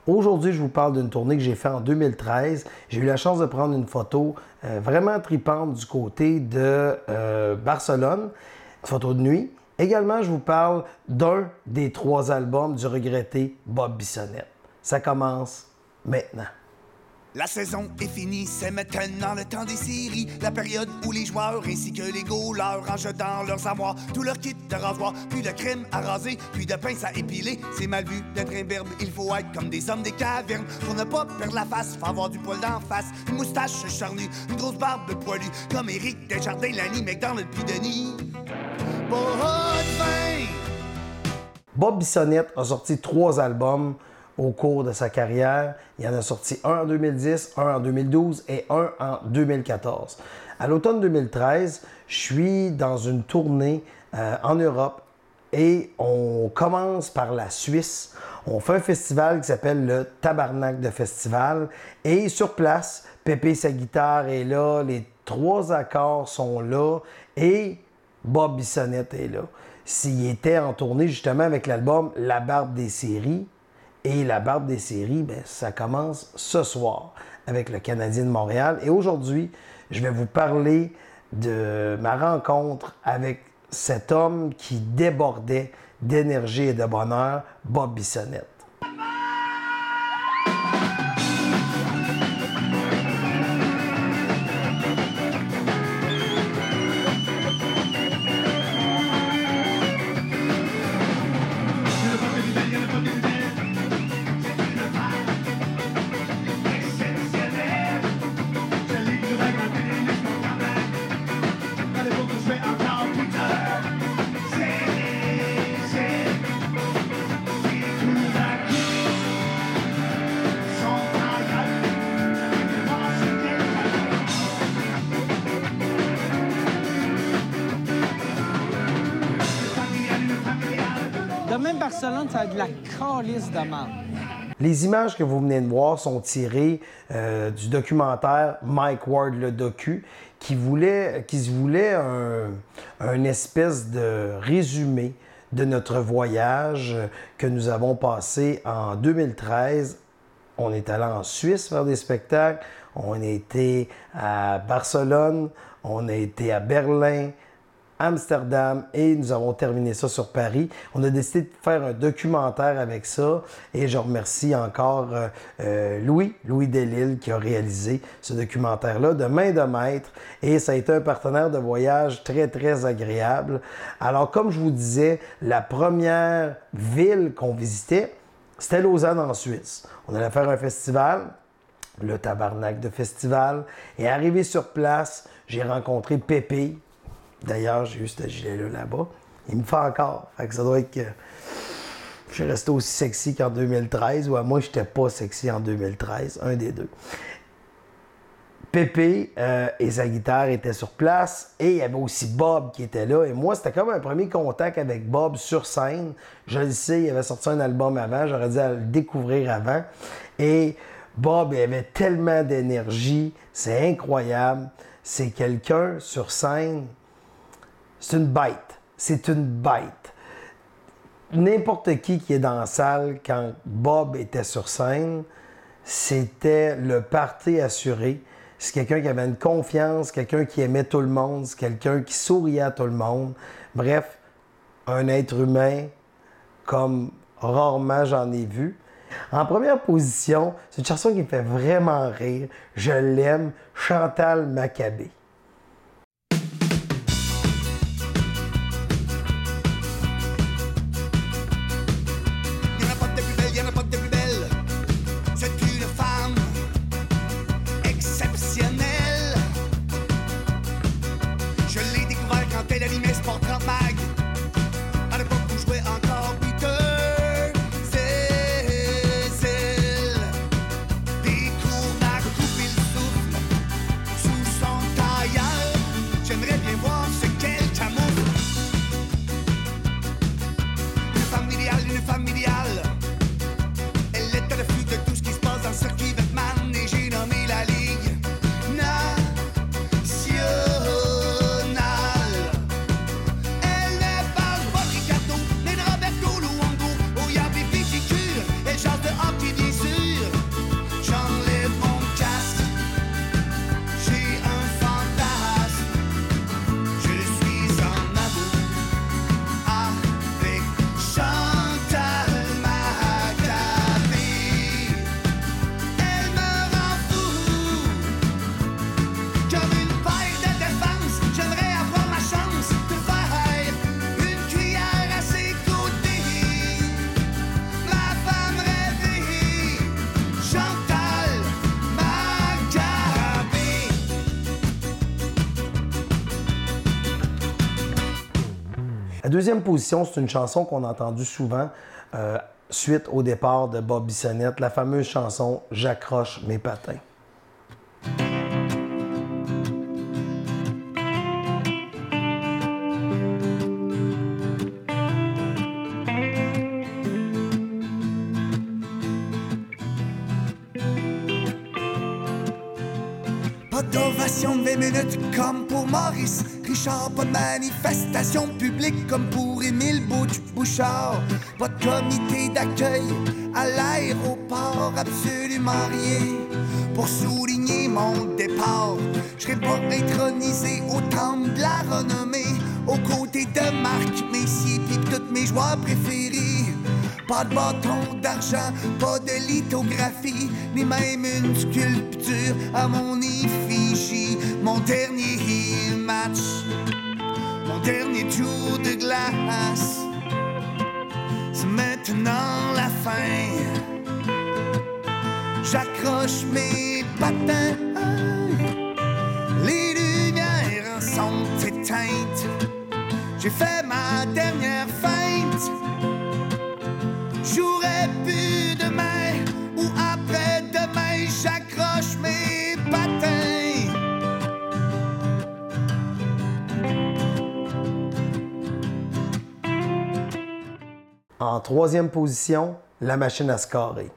Aujourd'hui, je vous parle d'une tournée que j'ai faite en 2013. J'ai eu la chance de prendre une photo vraiment tripante du côté de Barcelone, une photo de nuit. Également, je vous parle d'un des 3 albums du regretté Bob Bissonnette. Ça commence maintenant. La saison est finie, c'est maintenant le temps des séries. La période où les joueurs ainsi que les goalers rangent dans leurs armoires tout leur kit de rasoir, puis de crème à raser, puis de pince à épiler. C'est mal vu d'être imberbe, il faut être comme des hommes des cavernes pour ne pas perdre la face, faut avoir du poil d'en face, une moustache charnue, une grosse barbe poilue, comme Éric Desjardins, Lanny McDonald puis Denis. Bob Bissonnette a sorti 3 albums au cours de sa carrière. Il en a sorti un en 2010, un en 2012 et un en 2014. À l'automne 2013, je suis dans une tournée en Europe et on commence par la Suisse. On fait un festival qui s'appelle le Tabarnak de Festival et sur place, Pépé sa guitare est là, les 3 accords sont là et Bob Bissonnette est là. S'il était en tournée justement avec l'album La Barbe des séries. Et la Barbe des séries, bien, ça commence ce soir avec le Canadien de Montréal. Et aujourd'hui, je vais vous parler de ma rencontre avec cet homme qui débordait d'énergie et de bonheur, Bob Bissonnette. Demain, Barcelone, ça va être de la calice de marde. Les images que vous venez de voir sont tirées du documentaire Mike Ward le docu, qui se voulait un espèce de résumé de notre voyage que nous avons passé en 2013. On est allé en Suisse faire des spectacles, on a été à Barcelone, on a été à Berlin, Amsterdam et nous avons terminé ça sur Paris. On a décidé de faire un documentaire avec ça et je remercie encore Louis Delisle qui a réalisé ce documentaire-là de main de maître et ça a été un partenaire de voyage très, très agréable. Alors, comme je vous disais, la première ville qu'on visitait, c'était Lausanne en Suisse. On allait faire un festival, le Tabarnak de Festival, et arrivé sur place, j'ai rencontré Pépé. D'ailleurs, j'ai eu ce gilet-là là-bas. Il me fait encore. Fait que ça doit être que je suis resté aussi sexy qu'en 2013, ou à moi, je n'étais pas sexy en 2013. Un des deux. Pépé et sa guitare étaient sur place. Et il y avait aussi Bob qui était là. Et moi, c'était comme un premier contact avec Bob sur scène. Je le sais, il avait sorti un album avant. J'aurais dû le découvrir avant. Et Bob, il avait tellement d'énergie. C'est incroyable. C'est quelqu'un sur scène. C'est une bête. C'est une bête. N'importe qui est dans la salle quand Bob était sur scène, c'était le party assuré. C'est quelqu'un qui avait une confiance, quelqu'un qui aimait tout le monde, c'est quelqu'un qui souriait à tout le monde. Bref, un être humain comme rarement j'en ai vu. En première position, c'est une chanson qui me fait vraiment rire. Je l'aime, Chantal Machabée. La deuxième position, c'est une chanson qu'on a entendue souvent suite au départ de Bob Bissonnette, la fameuse chanson « J'accroche mes patins ». Pas d'ovation de 20 minutes comme pour Maurice Richard, pas de manifestation publique comme pour Émile Bouchard. Pas de comité d'accueil à l'aéroport, absolument rien pour souligner mon départ. Je serai pas intronisé au temple de la renommée, aux côtés de Marc Messier pis toutes mes joueurs préférés. Pas de bâton d'argent, pas de lithographie, ni même une sculpture à mon effigie. Mon dernier match, mon dernier tour de glace, c'est maintenant la fin. J'accroche mes patins, les lumières sont éteintes. J'ai fait ma dernière feinte. J'aurais pu demain ou après-demain, j'accroche mes patins. En troisième position, la machine à scorer.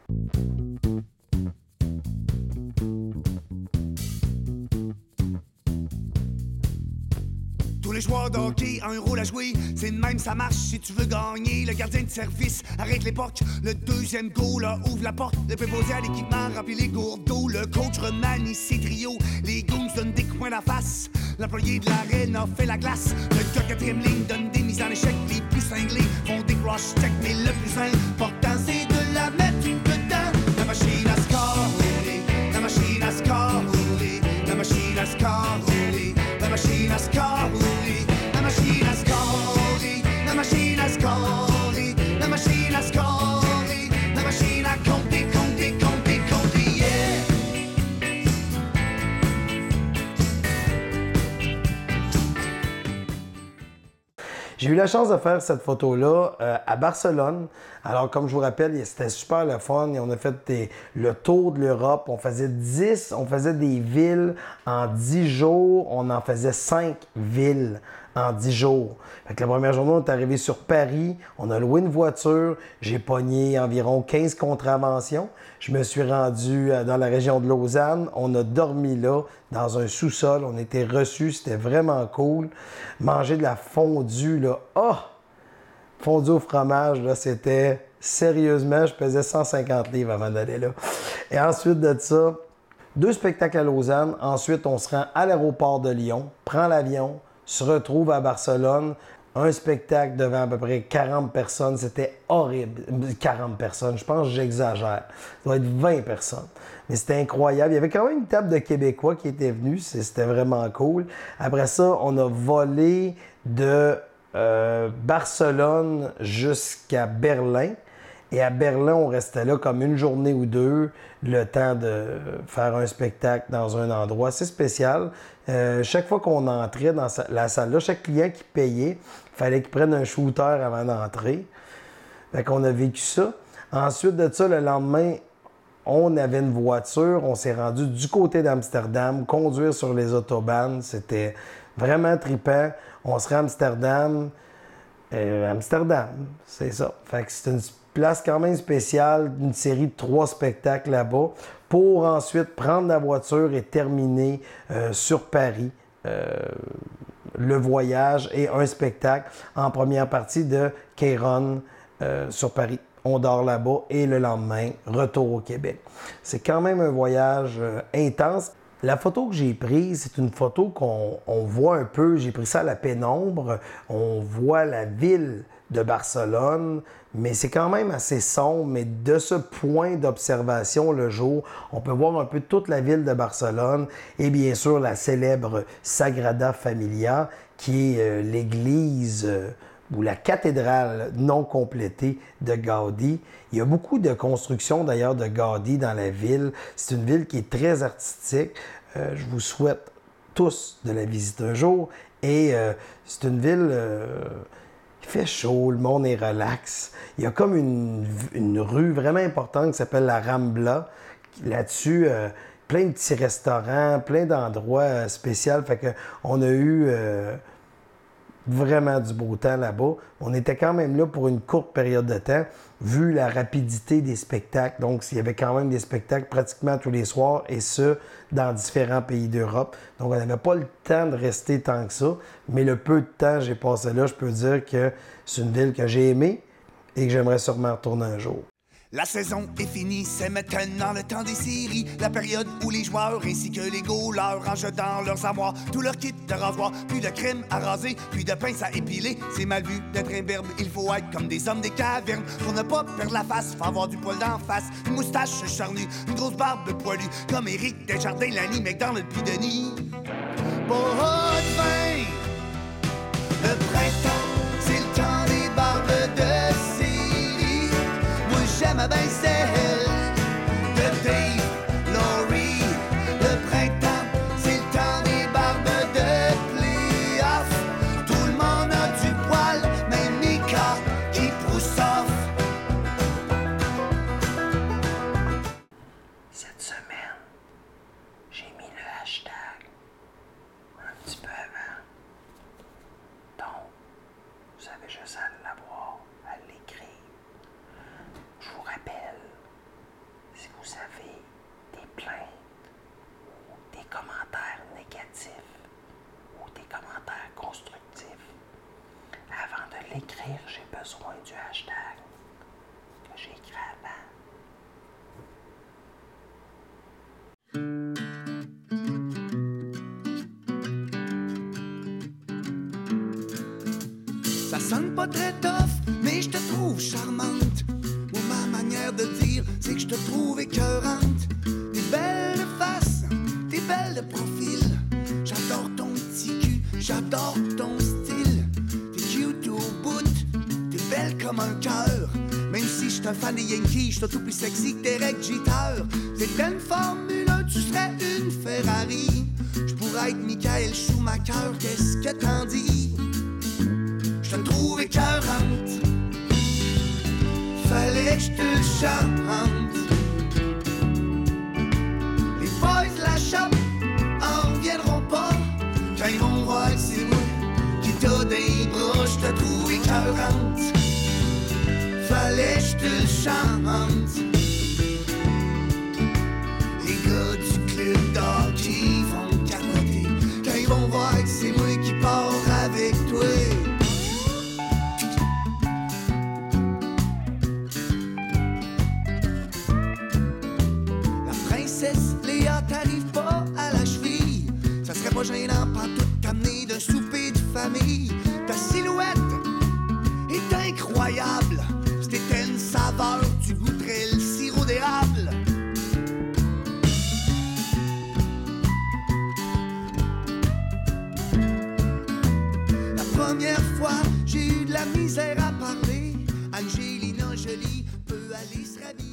Tous les joueurs de hockey ont un rôle à jouer, c'est de même ça marche si tu veux gagner. Le gardien de service arrête l'époque, le deuxième goal ouvre la porte, le préposé à l'équipement remplit les gourdes d'eau, le coach remanie ses trios, les goons donnent des coups à la face, l'employé de l'arène a fait la glace, le gars de quatrième ligne donne des mises en échec, les plus cinglés font des cross-check, mais le plus important c'est de la mettre dedans. La machine à scorer, la machine à scorer, la machine à scorer, la machine à scorer, la machine à scorer, la machine à scorer, la machine à scorer, la machine à compter, compter, compter, compter, yeah. J'ai eu la chance de faire cette photo-là à Barcelone. Alors, comme je vous rappelle, c'était super le fun. Et on a fait le tour de l'Europe. On faisait des villes en 10 jours. On en faisait 5 villes en 10 jours. Fait que la première journée, on est arrivé sur Paris. On a loué une voiture. J'ai pogné environ 15 contraventions. Je me suis rendu dans la région de Lausanne. On a dormi là, dans un sous-sol. On était reçus. C'était vraiment cool. Manger de la fondue, là. Oh! Fondue au fromage, là, c'était sérieusement, je pesais 150 livres avant d'aller là. Et ensuite de ça, 2 spectacles à Lausanne. Ensuite, on se rend à l'aéroport de Lyon, prend l'avion, se retrouve à Barcelone. Un spectacle devant à peu près 40 personnes. C'était horrible. 40 personnes, je pense que j'exagère. Ça doit être 20 personnes. Mais c'était incroyable. Il y avait quand même une table de Québécois qui était venue. C'était vraiment cool. Après ça, on a volé de Barcelone jusqu'à Berlin. Et à Berlin, on restait là comme une journée ou deux, le temps de faire un spectacle dans un endroit assez spécial. Chaque fois qu'on entrait dans la salle-là, chaque client qui payait, il fallait qu'il prenne un shooter avant d'entrer. Fait qu'on a vécu ça. Ensuite de ça, le lendemain, on avait une voiture. On s'est rendu du côté d'Amsterdam, conduire sur les autobahns. C'était vraiment trippant. On se rend à Amsterdam. Amsterdam, c'est ça. Fait que c'est une place quand même spéciale, une série de 3 spectacles là-bas, pour ensuite prendre la voiture et terminer sur Paris le voyage et un spectacle en première partie de Kéron sur Paris. On dort là-bas et le lendemain, retour au Québec. C'est quand même un voyage intense. La photo que j'ai prise, c'est une photo qu'on voit un peu, j'ai pris ça à la pénombre, on voit la ville de Barcelone, mais c'est quand même assez sombre, mais de ce point d'observation le jour, on peut voir un peu toute la ville de Barcelone et bien sûr la célèbre Sagrada Familia, qui est l'église ou la cathédrale non complétée de Gaudi. Il y a beaucoup de constructions d'ailleurs de Gaudi dans la ville. C'est une ville qui est très artistique. Je vous souhaite tous de la visiter un jour. Et c'est une ville Il fait chaud, le monde est relax. Il y a comme une rue vraiment importante qui s'appelle la Rambla. Là-dessus, plein de petits restaurants, plein d'endroits spéciaux. Fait que on a eu vraiment du beau temps là-bas. On était quand même là pour une courte période de temps, vu la rapidité des spectacles. Donc, il y avait quand même des spectacles pratiquement tous les soirs, et ce, dans différents pays d'Europe. Donc, on n'avait pas le temps de rester tant que ça, mais le peu de temps que j'ai passé là, je peux dire que c'est une ville que j'ai aimée et que j'aimerais sûrement retourner un jour. La saison est finie, c'est maintenant le temps des séries. La période où les joueurs ainsi que les goalers rangent dans leurs armoires tout leur kit de rasoir, puis de crème à raser, puis de pince à épiler. C'est mal vu d'être imberbe, il faut être comme des hommes des cavernes. Pour ne pas perdre la face, faut avoir du poil d'en face, une moustache charnue, une grosse barbe poilue, comme Éric Desjardins, Lanny McDonald puis Denis. Pas de vin, le printemps, c'est le temps des barbes de série. Moi j'aime bien celle de Dave, Laurie. Le printemps, c'est le temps des barbes de playoff. Tout le monde a du poil, même Mika qui Proussoff. Cette semaine, j'ai mis le hashtag un petit peu avant. Donc, vous avez juste à l'avoir, à l'écrire. Je vous rappelle, si vous avez des plaintes ou des commentaires négatifs ou des commentaires constructifs, avant de l'écrire, j'ai besoin du hashtag que j'ai écrit avant. Ça sonne pas très tough, mais je te trouve charmante. Ou ma manière de dire, c'est que je te trouve écœurante. T'es belle de face, t'es belle de profil. J'adore ton petit cul, j'adore ton style. T'es cute au bout, t'es belle comme un cœur. Même si je suis un fan des Yankees, je suis tout plus sexy que Derek Jeter. T'es une Formule 1, tu serais une Ferrari. Je pourrais être Michael Schumacher, qu'est-ce que t'en dis? Je te trouve écœurante, fallait que je te le chante. Les boys de la shop en reviendront pas quand ils vont voir que c'est moi qui t'a des bras. Je te trouve écœurante, fallait que je te le chante. Les gars du club d'or qui vont capoter quand ils vont voir que c'est moi qui pars avec toi. Léa, t'arrives pas à la cheville. Ça serait pas gênant pas tout t'amener d'un souper de famille. Ta silhouette est incroyable. Si t'étais une saveur, tu goûterais le sirop d'érable. La première fois, j'ai eu de la misère à parler. Angelina Jolie peut aller se rhabiller.